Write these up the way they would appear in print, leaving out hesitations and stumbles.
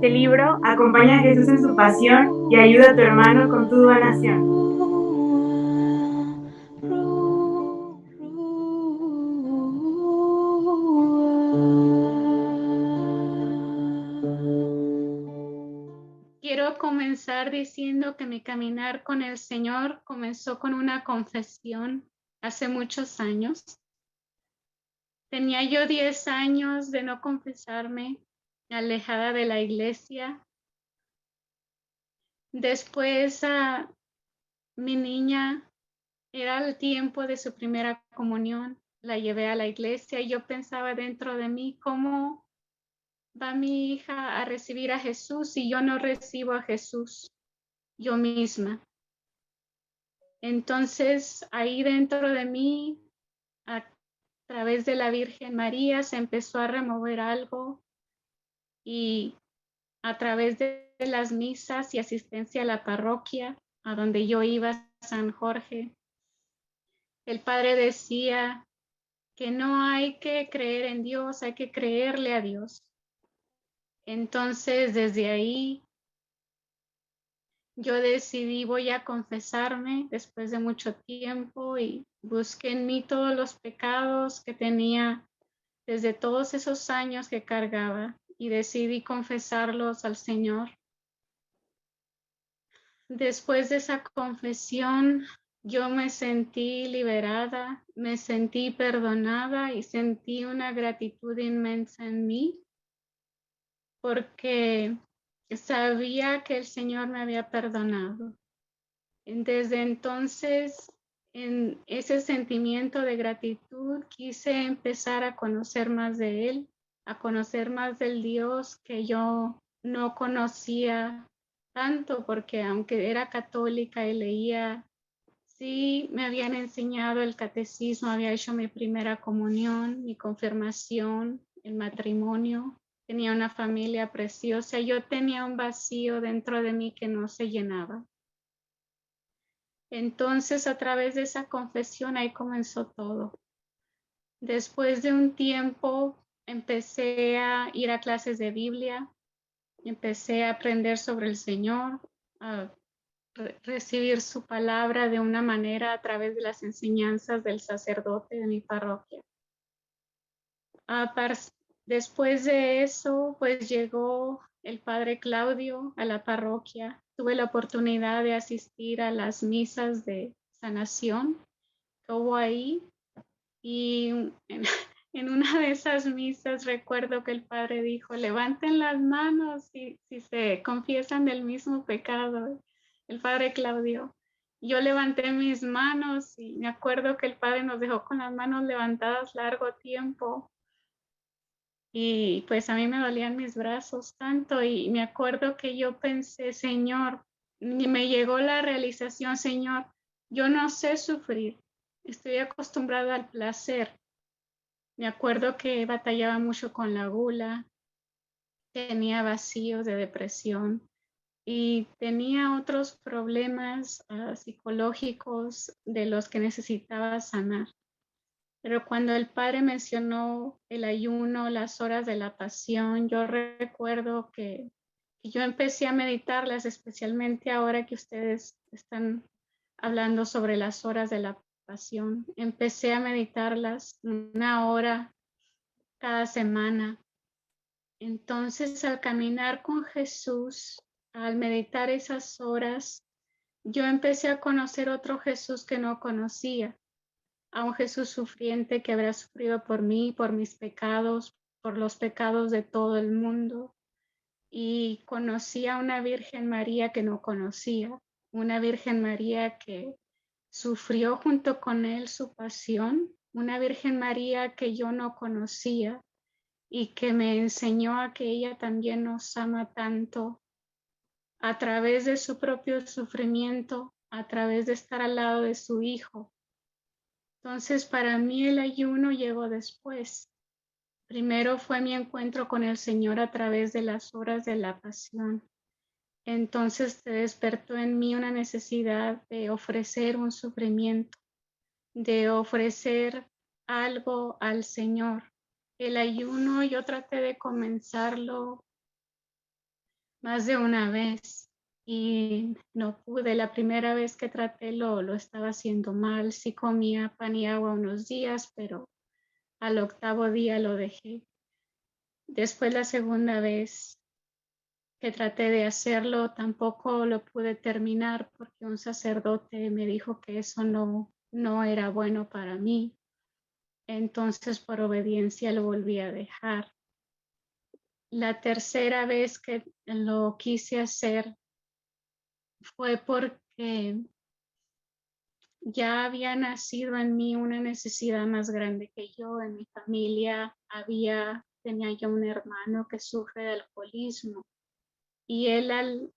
este libro, acompaña a Jesús en su pasión y ayuda a tu hermano con tu donación. Quiero comenzar diciendo que mi caminar con el Señor comenzó con una confesión hace muchos años. Tenía yo 10 años de no confesarme, alejada de la iglesia. Después, mi niña, era el tiempo de su primera comunión. La llevé a la iglesia y yo pensaba dentro de mí, ¿cómo va mi hija a recibir a Jesús si yo no recibo a Jesús yo misma? Entonces, ahí dentro de mí, a través de la Virgen María, se empezó a remover algo y a través de las misas y asistencia a la parroquia, a donde yo iba, San Jorge, el padre decía que no hay que creer en Dios, hay que creerle a Dios. Entonces, desde ahí, yo decidí, voy a confesarme después de mucho tiempo y busqué en mí todos los pecados que tenía desde todos esos años que cargaba y decidí confesarlos al Señor. Después de esa confesión, yo me sentí liberada, me sentí perdonada y sentí una gratitud inmensa en mí porque sabía que el Señor me había perdonado. Desde entonces, en ese sentimiento de gratitud, quise empezar a conocer más de Él, a conocer más del Dios que yo no conocía tanto, porque aunque era católica y leía, sí me habían enseñado el catecismo, había hecho mi primera comunión, mi confirmación, el matrimonio, tenía una familia preciosa, yo tenía un vacío dentro de mí que no se llenaba. Entonces, a través de esa confesión, ahí comenzó todo. Después de un tiempo, empecé a ir a clases de Biblia, empecé a aprender sobre el Señor, a recibir su palabra de una manera a través de las enseñanzas del sacerdote de mi parroquia. Después de eso, pues llegó el padre Claudio a la parroquia. Tuve la oportunidad de asistir a las misas de sanación que hubo ahí y en una de esas misas recuerdo que el padre dijo, levanten las manos si se confiesan del mismo pecado. El padre Claudio. Yo levanté mis manos y me acuerdo que el padre nos dejó con las manos levantadas largo tiempo y pues a mí me dolían mis brazos tanto y me acuerdo que yo pensé, Señor, y me llegó la realización, Señor, yo no sé sufrir, estoy acostumbrada al placer. Me acuerdo que batallaba mucho con la gula, tenía vacíos de depresión y tenía otros problemas psicológicos de los que necesitaba sanar. Pero cuando el padre mencionó el ayuno, las horas de la pasión, yo recuerdo que yo empecé a meditarlas, especialmente ahora que ustedes están hablando sobre las horas de la pasión. Empecé a meditarlas 1 hora cada semana. Entonces, al caminar con Jesús, al meditar esas horas, yo empecé a conocer otro Jesús que no conocía, a un Jesús sufriente que habrá sufrido por mí, por mis pecados, por los pecados de todo el mundo. Y conocí a una Virgen María que no conocía, una Virgen María que sufrió junto con él su pasión, una Virgen María que yo no conocía y que me enseñó a que ella también nos ama tanto a través de su propio sufrimiento, a través de estar al lado de su hijo. Entonces, para mí el ayuno llegó después. Primero fue mi encuentro con el Señor a través de las horas de la pasión. Entonces se despertó en mí una necesidad de ofrecer un sufrimiento, de ofrecer algo al Señor. El ayuno yo traté de comenzarlo más de una vez y no pude. La primera vez que traté lo estaba haciendo mal. Sí comía pan y agua unos días, pero al octavo día lo dejé. Después la segunda vez que traté de hacerlo, tampoco lo pude terminar porque un sacerdote me dijo que eso no era bueno para mí. Entonces, por obediencia, lo volví a dejar. La tercera vez que lo quise hacer fue porque ya había nacido en mí una necesidad más grande que yo. En mi familia tenía yo un hermano que sufre de alcoholismo y él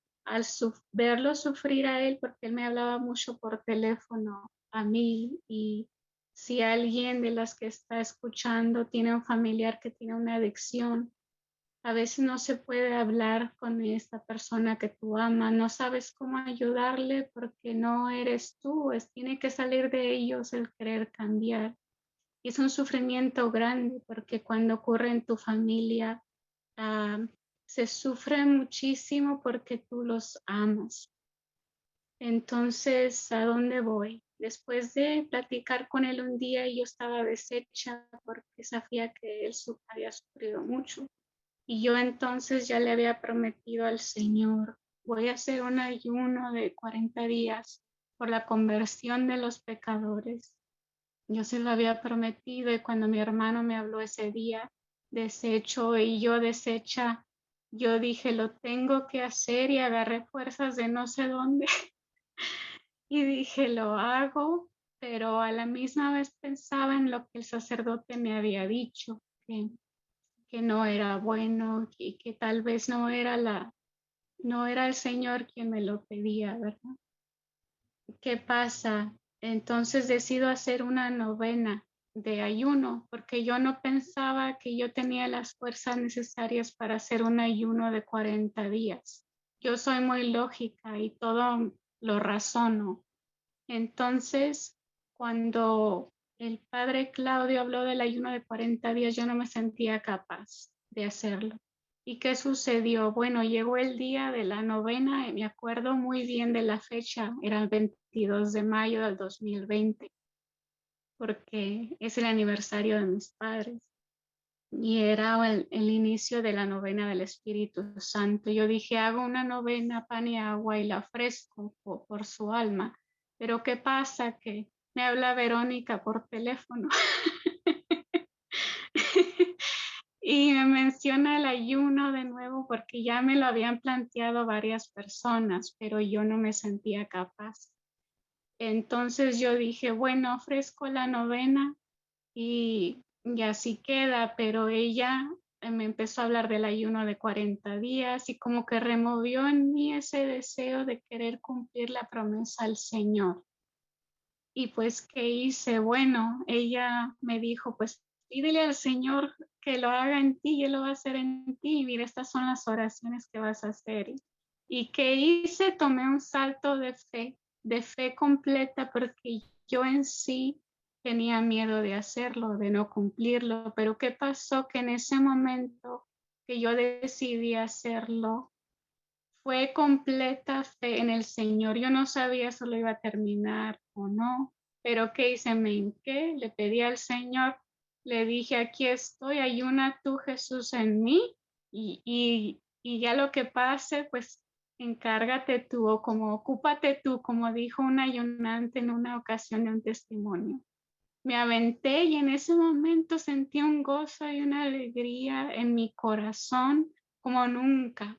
verlo sufrir a él, porque él me hablaba mucho por teléfono a mí, y si alguien de las que está escuchando tiene un familiar que tiene una adicción, a veces no se puede hablar con esta persona que tú amas, no sabes cómo ayudarle porque no eres tú, tiene que salir de ellos el querer cambiar. Y es un sufrimiento grande porque cuando ocurre en tu familia, ah, se sufre muchísimo porque tú los amas. Entonces, ¿a dónde voy? Después de platicar con él un día, yo estaba deshecha porque sabía que él había sufrido mucho. Y yo entonces ya le había prometido al Señor, voy a hacer un ayuno de 40 días por la conversión de los pecadores. Yo se lo había prometido y cuando mi hermano me habló ese día, deshecho y yo deshecha, yo dije, lo tengo que hacer, y agarré fuerzas de no sé dónde y dije, lo hago, pero a la misma vez pensaba en lo que el sacerdote me había dicho, que no era bueno y que tal vez no era el Señor quien me lo pedía, ¿verdad? ¿Qué pasa? Entonces decido hacer una novena de ayuno porque yo no pensaba que yo tenía las fuerzas necesarias para hacer un ayuno de 40 días. Yo soy muy lógica y todo lo razono. Entonces, cuando el padre Claudio habló del ayuno de 40 días, yo no me sentía capaz de hacerlo. ¿Y qué sucedió? Bueno, llegó el día de la novena, y me acuerdo muy bien de la fecha, era el 22 de mayo del 2020, porque es el aniversario de mis padres y era el inicio de la novena del Espíritu Santo. Yo dije, hago una novena, pan y agua, y la ofrezco por su alma. Pero ¿qué pasa? Que me habla Verónica por teléfono y me menciona el ayuno de nuevo porque ya me lo habían planteado varias personas, pero yo no me sentía capaz. Entonces yo dije, bueno, ofrezco la novena y así queda, pero ella me empezó a hablar del ayuno de 40 días y como que removió en mí ese deseo de querer cumplir la promesa al Señor. Y pues, ¿qué hice? Bueno, ella me dijo, pues pídele al Señor que lo haga en ti y Él lo va a hacer en ti. Mira, estas son las oraciones que vas a hacer. ¿Y qué hice? Tomé un salto de fe completa, porque yo en sí tenía miedo de hacerlo, de no cumplirlo. Pero ¿qué pasó? Que en ese momento que yo decidí hacerlo, fue completa fe en el Señor. Yo no sabía si lo iba a terminar o no, pero ¿qué hice? Me hinqué, le pedí al Señor, le dije, aquí estoy, ayuna tú, Jesús, en mí, y ya lo que pase, pues encárgate tú, o como ocúpate tú, como dijo un ayunante en una ocasión de un testimonio. Me aventé y en ese momento sentí un gozo y una alegría en mi corazón como nunca.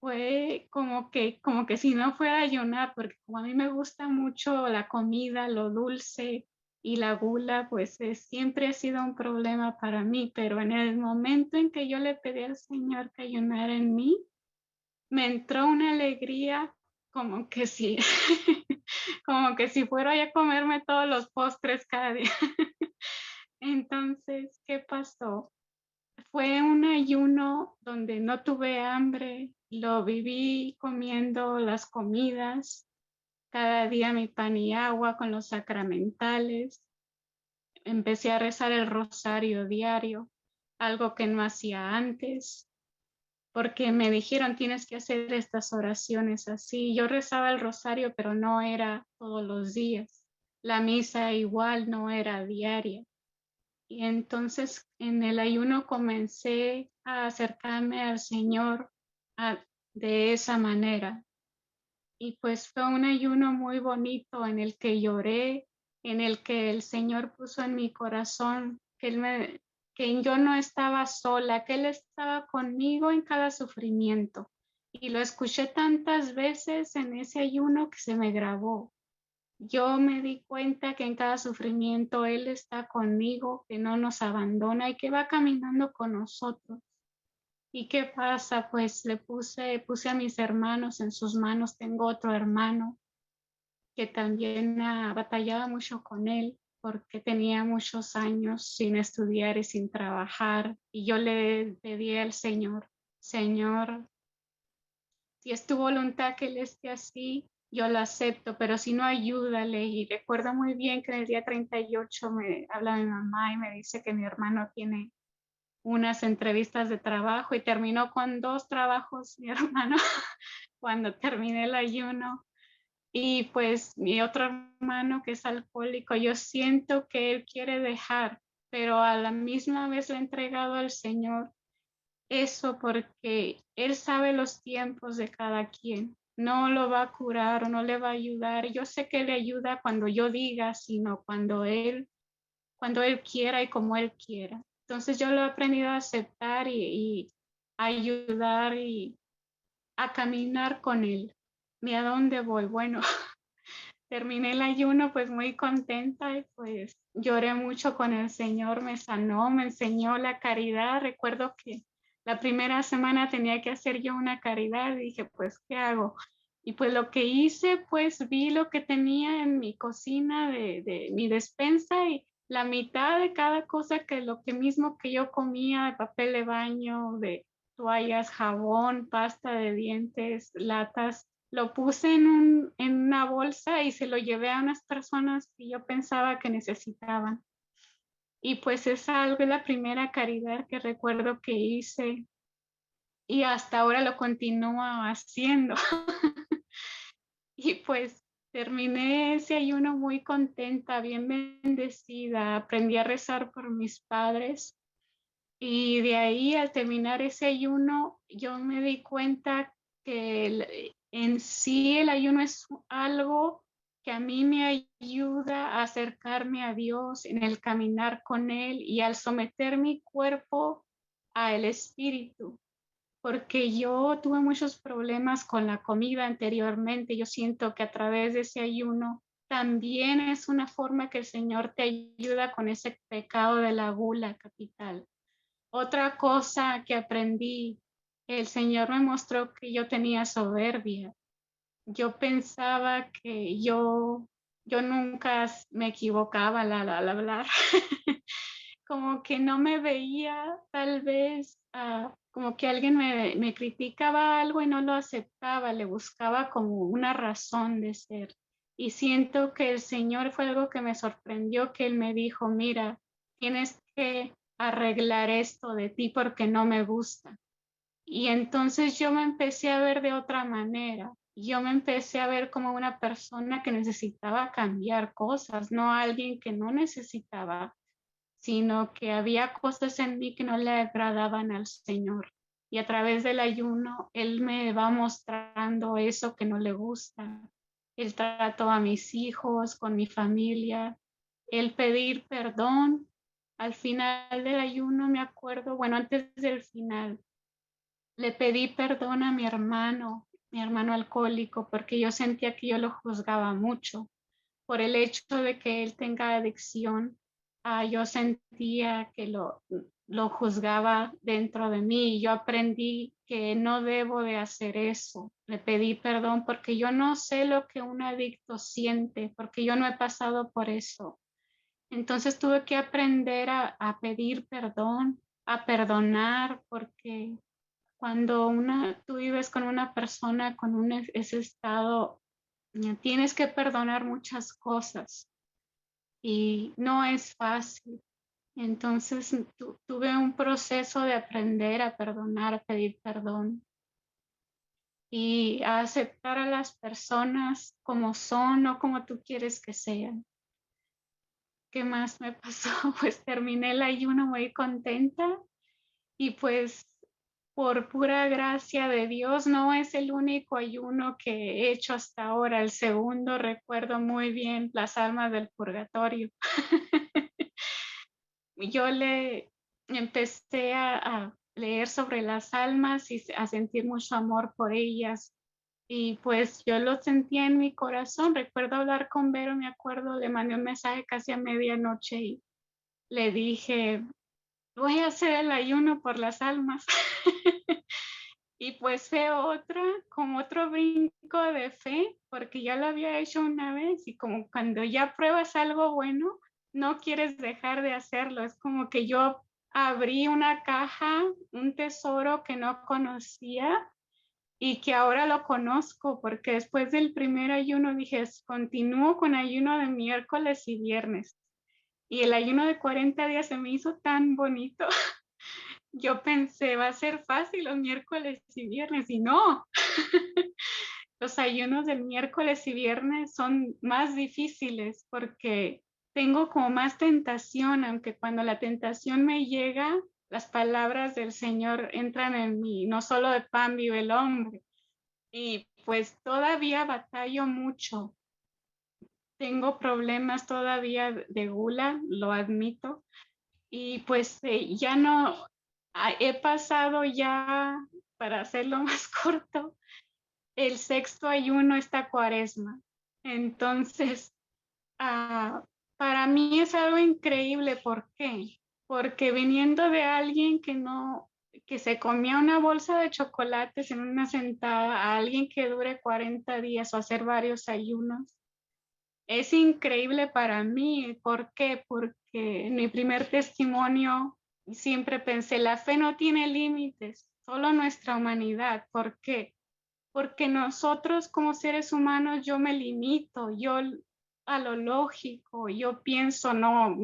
Fue como que si no fuera a ayunar, porque como a mí me gusta mucho la comida, lo dulce y la gula, pues siempre ha sido un problema para mí, pero en el momento en que yo le pedí al Señor que ayunara en mí, me entró una alegría como que si, como que si fuera a comerme todos los postres cada día. Entonces, ¿qué pasó? Fue un ayuno donde no tuve hambre, lo viví comiendo las comidas, cada día mi pan y agua con los sacramentales. Empecé a rezar el rosario diario, algo que no hacía antes. porque me dijeron tienes que hacer estas oraciones así. Yo rezaba el rosario, pero no era todos los días. La misa igual no era diaria. Y entonces en el ayuno comencé a acercarme al Señor de esa manera. Y pues fue un ayuno muy bonito en el que lloré, en el que el Señor puso en mi corazón que yo no estaba sola, que Él estaba conmigo en cada sufrimiento. Y lo escuché tantas veces en ese ayuno que se me grabó. Yo me di cuenta que en cada sufrimiento Él está conmigo, que no nos abandona y que va caminando con nosotros. ¿Y qué pasa? Pues puse a mis hermanos en sus manos. Tengo otro hermano que también batallaba mucho con él porque tenía muchos años sin estudiar y sin trabajar. Y yo le pedí al Señor, Señor, si es tu voluntad que él esté así, yo lo acepto, pero si no, ayúdale. Y recuerdo muy bien que en el día 38 me habla mi mamá y me dice que mi hermano tiene unas entrevistas de trabajo y terminó con 2 trabajos, mi hermano, cuando terminé el ayuno. Y pues mi otro hermano que es alcohólico, yo siento que él quiere dejar, pero a la misma vez le he entregado al Señor eso porque Él sabe los tiempos de cada quien. No lo va a curar o no le va a ayudar. Yo sé que le ayuda cuando yo diga, sino cuando él quiera y como Él quiera. Entonces yo lo he aprendido a aceptar y a ayudar y a caminar con Él. ¿Y a dónde voy? Bueno, terminé el ayuno pues muy contenta y pues lloré mucho con el Señor, me sanó, me enseñó la caridad. Recuerdo que la primera semana tenía que hacer yo una caridad y dije, pues, ¿qué hago? Y pues lo que hice, pues vi lo que tenía en mi cocina de mi despensa y la mitad de cada cosa que lo que mismo que yo comía, de papel de baño, de toallas, jabón, pasta de dientes, latas, lo puse en una bolsa y se lo llevé a unas personas que yo pensaba que necesitaban. Y pues esa es la primera caridad que recuerdo que hice y hasta ahora lo continúo haciendo. Y pues terminé ese ayuno muy contenta, bien bendecida. Aprendí a rezar por mis padres y de ahí al terminar ese ayuno yo me di cuenta que en sí el ayuno es algo que a mí me ayuda a acercarme a Dios en el caminar con Él y al someter mi cuerpo al Espíritu porque yo tuve muchos problemas con la comida anteriormente. Yo siento que a través de ese ayuno también es una forma que el Señor te ayuda con ese pecado de la gula capital. Otra cosa que aprendí, el Señor me mostró que yo tenía soberbia. Yo pensaba que yo nunca me equivocaba al hablar. Como que no me veía tal vez como que alguien me criticaba algo y no lo aceptaba, le buscaba como una razón de ser. Y siento que el Señor fue algo que me sorprendió, que Él me dijo, mira, tienes que arreglar esto de ti porque no me gusta. Y entonces yo me empecé a ver de otra manera. Yo me empecé a ver como una persona que necesitaba cambiar cosas, no alguien que no necesitaba, sino que había cosas en mí que no le agradaban al Señor. Y a través del ayuno, Él me va mostrando eso que no le gusta. El trato a mis hijos, con mi familia, el pedir perdón. Al final del ayuno me acuerdo, bueno, antes del final, le pedí perdón a mi hermano alcohólico, porque yo sentía que yo lo juzgaba mucho por el hecho de que él tenga adicción. Yo sentía que lo juzgaba dentro de mí y yo aprendí que no debo de hacer eso. Le pedí perdón porque yo no sé lo que un adicto siente, porque yo no he pasado por eso. Entonces tuve que aprender a pedir perdón, a perdonar, porque cuando tú vives con una persona con ese estado, tienes que perdonar muchas cosas y no es fácil. Entonces tuve un proceso de aprender a perdonar, a pedir perdón y a aceptar a las personas como son o como tú quieres que sean. ¿Qué más me pasó? Pues terminé el ayuno muy contenta y pues por pura gracia de Dios no es el único ayuno que he hecho hasta ahora. El segundo recuerdo muy bien las almas del purgatorio. Yo le empecé a leer sobre las almas y a sentir mucho amor por ellas. Y pues yo lo sentía en mi corazón. Recuerdo hablar con Vero, me acuerdo, le mandé un mensaje casi a medianoche y le dije, voy a hacer el ayuno por las almas. Y pues fue como otro brinco de fe, porque ya lo había hecho una vez y como cuando ya pruebas algo bueno, no quieres dejar de hacerlo. Es como que yo abrí una caja, un tesoro que no conocía y que ahora lo conozco, porque después del primer ayuno dije, continúo con ayuno de miércoles y viernes. Y el ayuno de 40 días se me hizo tan bonito. Yo pensé, va a ser fácil los miércoles y viernes, y no, los ayunos del miércoles y viernes son más difíciles porque tengo como más tentación, aunque cuando la tentación me llega, las palabras del Señor entran en mí, no solo de pan vive el hombre. Y pues todavía batallo mucho, tengo problemas todavía de gula, lo admito, y pues ya no, he pasado ya, para hacerlo más corto, el sexto ayuno esta cuaresma. Entonces, ah, para mí es algo increíble. ¿Por qué? Porque viniendo de alguien que se comía una bolsa de chocolates en una sentada, a alguien que dure 40 días o hacer varios ayunos, es increíble para mí. ¿Por qué? Porque en mi primer testimonio siempre pensé, la fe no tiene límites, solo nuestra humanidad. ¿Por qué? Porque nosotros como seres humanos yo me limito, yo a lo lógico, yo pienso, no,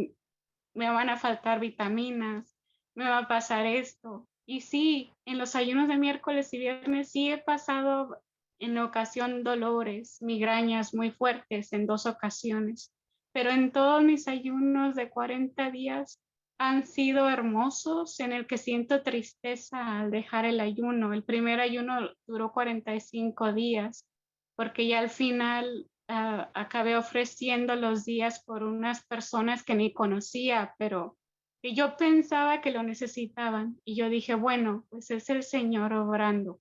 me van a faltar vitaminas, me va a pasar esto. Y sí, en los ayunos de miércoles y viernes sí he pasado en ocasión dolores, migrañas muy fuertes en 2 ocasiones, pero en todos mis ayunos de 40 días han sido hermosos, en el que siento tristeza al dejar el ayuno. El primer ayuno duró 45 días, porque ya al final acabé ofreciendo los días por unas personas que ni conocía, pero que yo pensaba que lo necesitaban. Y yo dije, bueno, pues es el Señor obrando.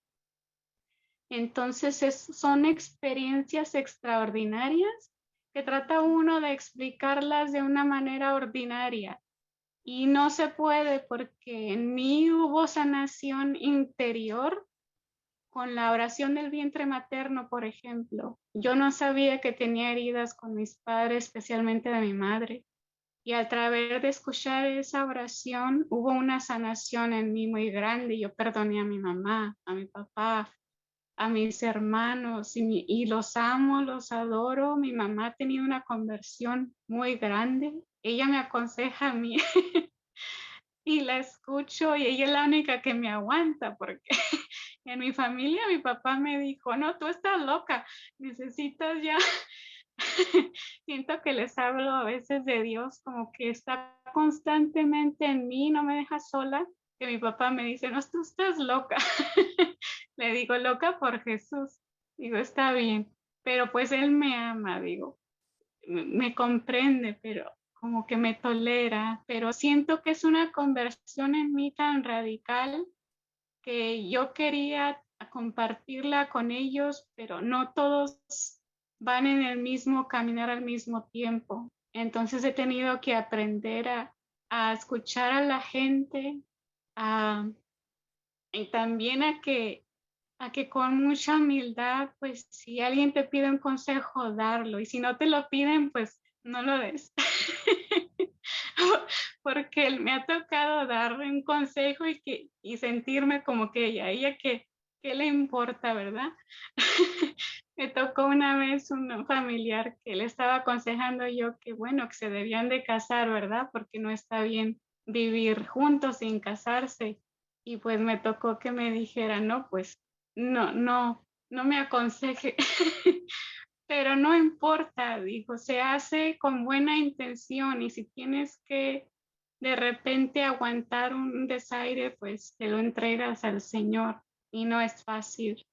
Entonces son experiencias extraordinarias que trata uno de explicarlas de una manera ordinaria. Y no se puede porque en mí hubo sanación interior con la oración del vientre materno, por ejemplo. Yo no sabía que tenía heridas con mis padres, especialmente de mi madre. Y a través de escuchar esa oración hubo una sanación en mí muy grande. Yo perdoné a mi mamá, a mi papá, a mis hermanos y los amo, los adoro. Mi mamá ha tenido una conversión muy grande. Ella me aconseja a mí y la escucho y ella es la única que me aguanta porque en mi familia mi papá me dijo, no, tú estás loca, necesitas ya. Siento que les hablo a veces de Dios como que está constantemente en mí, no me deja sola, que mi papá me dice, no, tú estás loca. Le digo, loca por Jesús. Digo, está bien, pero pues Él me ama, digo, me comprende, pero como que me tolera, pero siento que es una conversión en mí tan radical que yo quería compartirla con ellos, pero no todos van en el mismo caminar al mismo tiempo. Entonces he tenido que aprender a escuchar a la gente a, y también a que con mucha humildad, pues si alguien te pide un consejo, darlo. Y si no te lo piden, pues no lo des. Porque me ha tocado darle un consejo y sentirme como que ella que, ¿qué le importa, verdad? Me tocó una vez un familiar que le estaba aconsejando yo que bueno, que se debían de casar, ¿verdad? Porque no está bien vivir juntos sin casarse. Y pues me tocó que me dijera, no, pues no me aconseje. Pero no importa, dijo, se hace con buena intención y si tienes que de repente aguantar un desaire, pues te lo entregas al Señor y no es fácil.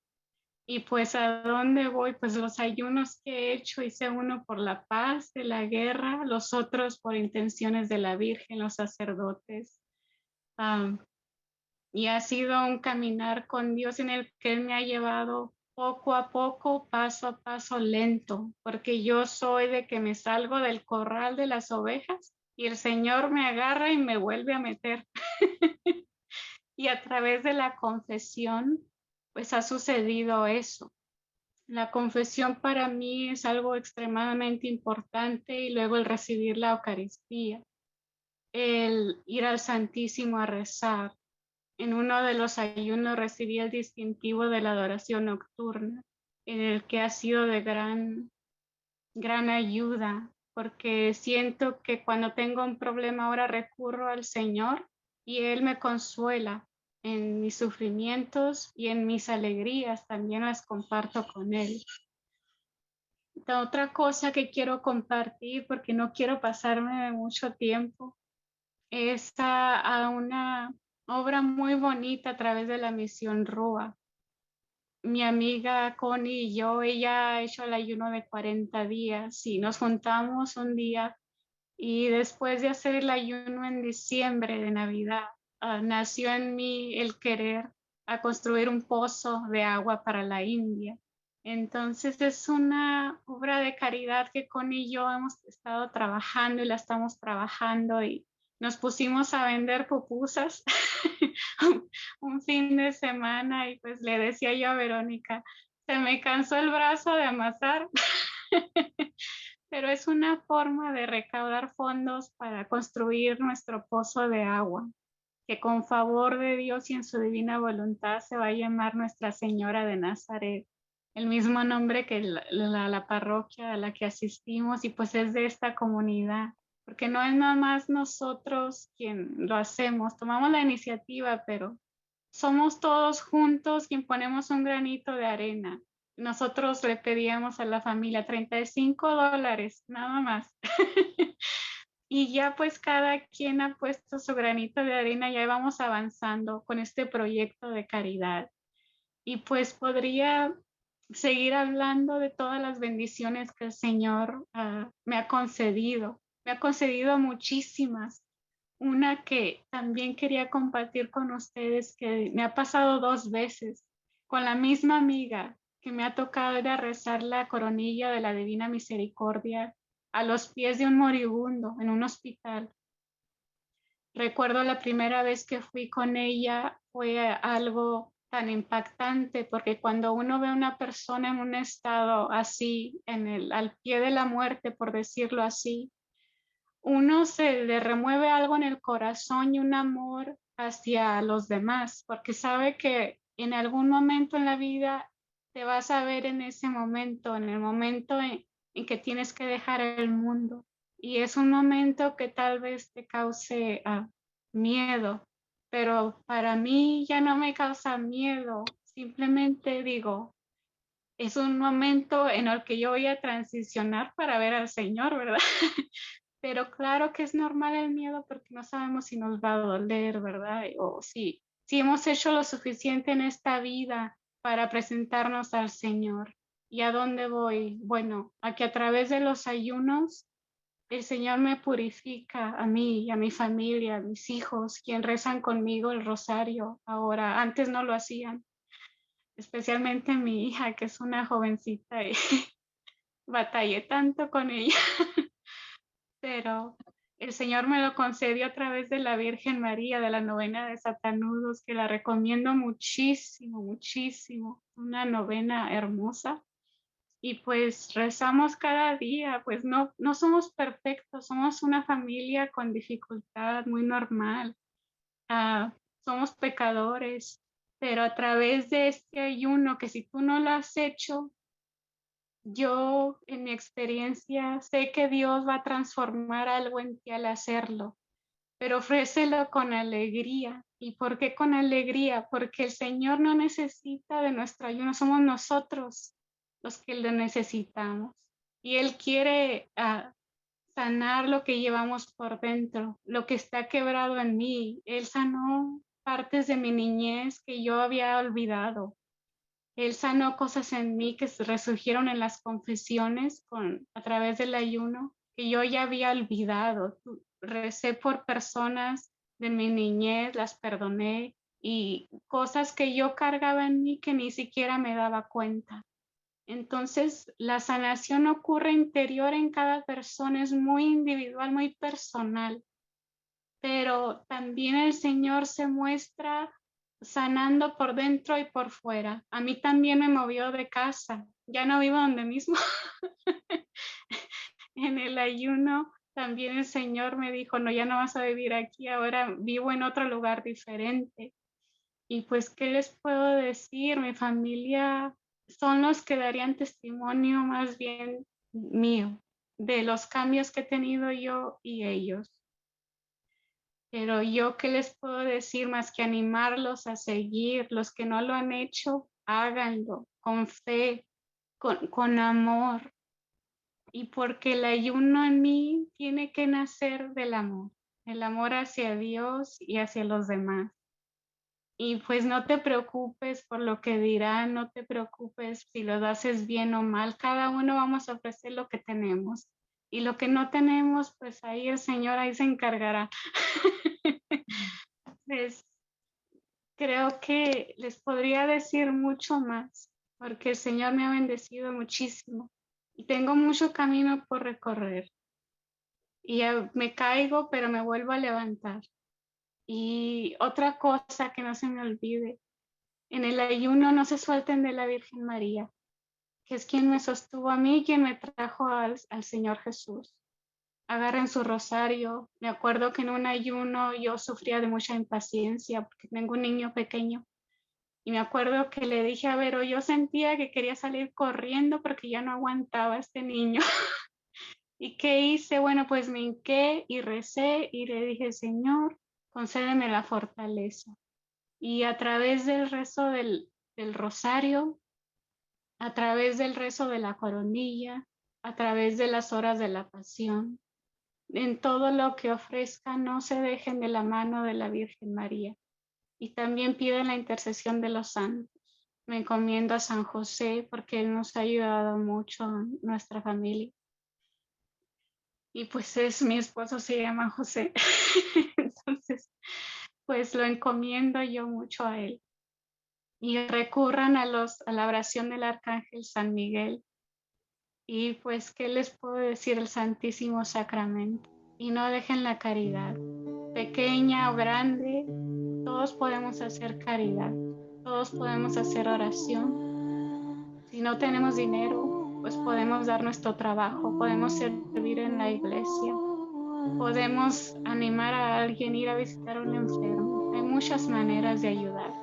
Y pues a dónde voy, pues los ayunos que he hecho, hice uno por la paz de la guerra, los otros por intenciones de la Virgen, los sacerdotes. Am, y ha sido un caminar con Dios en el que Él me ha llevado poco a poco, paso a paso, lento, porque yo soy de que me salgo del corral de las ovejas y el Señor me agarra y me vuelve a meter. Y a través de la confesión, pues ha sucedido eso. La confesión para mí es algo extremadamente importante y luego el recibir la Eucaristía, el ir al Santísimo a rezar. En uno de los ayunos recibí el distintivo de la adoración nocturna, en el que ha sido de gran ayuda, porque siento que cuando tengo un problema ahora recurro al Señor y Él me consuela en mis sufrimientos y en mis alegrías, también las comparto con Él. La otra cosa que quiero compartir, porque no quiero pasarme de mucho tiempo, es a una obra muy bonita a través de la misión Rúa. Mi amiga Connie y yo, ella ha hecho el ayuno de 40 días y nos juntamos un día y después de hacer el ayuno en diciembre de Navidad, nació en mí el querer a construir un pozo de agua para la India. Entonces es una obra de caridad que Connie y yo hemos estado trabajando y la estamos trabajando y nos pusimos a vender pupusas un fin de semana y pues le decía yo a Verónica, se me cansó el brazo de amasar, pero es una forma de recaudar fondos para construir nuestro pozo de agua, que con favor de Dios y en su divina voluntad se va a llamar Nuestra Señora de Nazaret, el mismo nombre que la parroquia a la que asistimos y pues es de esta comunidad, porque no es nada más nosotros quien lo hacemos, tomamos la iniciativa, pero somos todos juntos quien ponemos un granito de arena. Nosotros le pedíamos a la familia $35, nada más. Y ya pues cada quien ha puesto su granito de arena, ya vamos avanzando con este proyecto de caridad. Y pues podría seguir hablando de todas las bendiciones que el Señor me ha concedido. Me ha concedido muchísimas. Una que también quería compartir con ustedes, que me ha pasado 2 veces con la misma amiga que me ha tocado ir a rezar la coronilla de la Divina Misericordia a los pies de un moribundo en un hospital. Recuerdo la primera vez que fui con ella fue algo tan impactante porque cuando uno ve a una persona en un estado así, al pie de la muerte, por decirlo así, uno se le remueve algo en el corazón y un amor hacia los demás, porque sabe que en algún momento en la vida te vas a ver en ese momento, en el momento en que tienes que dejar el mundo. Y es un momento que tal vez te cause miedo, pero para mí ya no me causa miedo. Simplemente digo, es un momento en el que yo voy a transicionar para ver al Señor, ¿verdad? Pero claro que es normal el miedo porque no sabemos si nos va a doler, ¿verdad? O si hemos hecho lo suficiente en esta vida para presentarnos al Señor. ¿Y a dónde voy? Bueno, a que a través de los ayunos el Señor me purifica a mí y a mi familia, a mis hijos, quien rezan conmigo el rosario ahora. Antes no lo hacían, especialmente mi hija, que es una jovencita y batallé tanto con ella, pero el Señor me lo concedió a través de la Virgen María, de la novena de Satanudos, que la recomiendo muchísimo, muchísimo. Una novena hermosa. Y pues rezamos cada día, pues no somos perfectos, somos una familia con dificultad muy normal. Somos pecadores, pero a través de este ayuno, que si tú no lo has hecho, yo en mi experiencia sé que Dios va a transformar algo en ti al hacerlo, pero ofrécelo con alegría. ¿Y por qué con alegría? Porque el Señor no necesita de nuestro ayuno, somos nosotros los que lo necesitamos. Y Él quiere sanar lo que llevamos por dentro, lo que está quebrado en mí. Él sanó partes de mi niñez que yo había olvidado. Él sanó cosas en mí que resurgieron en las confesiones a través del ayuno que yo ya había olvidado. Recé por personas de mi niñez, las perdoné y cosas que yo cargaba en mí que ni siquiera me daba cuenta. Entonces, la sanación ocurre interior en cada persona, es muy individual, muy personal, pero también el Señor se muestra sanando por dentro y por fuera. A mí también me movió de casa, ya no vivo donde mismo. En el ayuno también el Señor me dijo, no, ya no vas a vivir aquí, ahora vivo en otro lugar diferente. Y pues, ¿qué les puedo decir? Mi familia son los que darían testimonio más bien mío de los cambios que he tenido yo y ellos. Pero yo, ¿qué les puedo decir más que animarlos a seguir? Los que no lo han hecho, háganlo con fe, con amor. Y porque el ayuno en mí tiene que nacer del amor, el amor hacia Dios y hacia los demás. Y pues no te preocupes por lo que dirán, no te preocupes si lo haces bien o mal, cada uno vamos a ofrecer lo que tenemos. Y lo que no tenemos, pues ahí el Señor ahí se encargará. Pues creo que les podría decir mucho más, porque el Señor me ha bendecido muchísimo y tengo mucho camino por recorrer. Y me caigo, pero me vuelvo a levantar. Y otra cosa que no se me olvide, en el ayuno no se suelten de la Virgen María, que es quien me sostuvo a mí, quien me trajo al Señor Jesús. Agarren su rosario. Me acuerdo que en un ayuno yo sufría de mucha impaciencia porque tengo un niño pequeño. Y me acuerdo que le dije a Vero, yo sentía que quería salir corriendo porque ya no aguantaba a este niño. ¿Y qué hice? Bueno, pues me hinqué y recé y le dije, Señor, concédeme la fortaleza. Y a través del rezo del rosario, a través del rezo de la coronilla, a través de las horas de la pasión, en todo lo que ofrezcan, no se dejen de la mano de la Virgen María. Y también piden la intercesión de los santos. Me encomiendo a San José porque él nos ha ayudado mucho a nuestra familia. Y pues mi esposo se llama José. Entonces, pues lo encomiendo yo mucho a él. Y recurran a la oración del Arcángel San Miguel. Y pues, ¿qué les puedo decir? El Santísimo Sacramento. Y no dejen la caridad. Pequeña o grande, todos podemos hacer caridad. Todos podemos hacer oración. Si no tenemos dinero, pues podemos dar nuestro trabajo, podemos servir en la iglesia, podemos animar a alguien a ir a visitar a un enfermo. Hay muchas maneras de ayudar.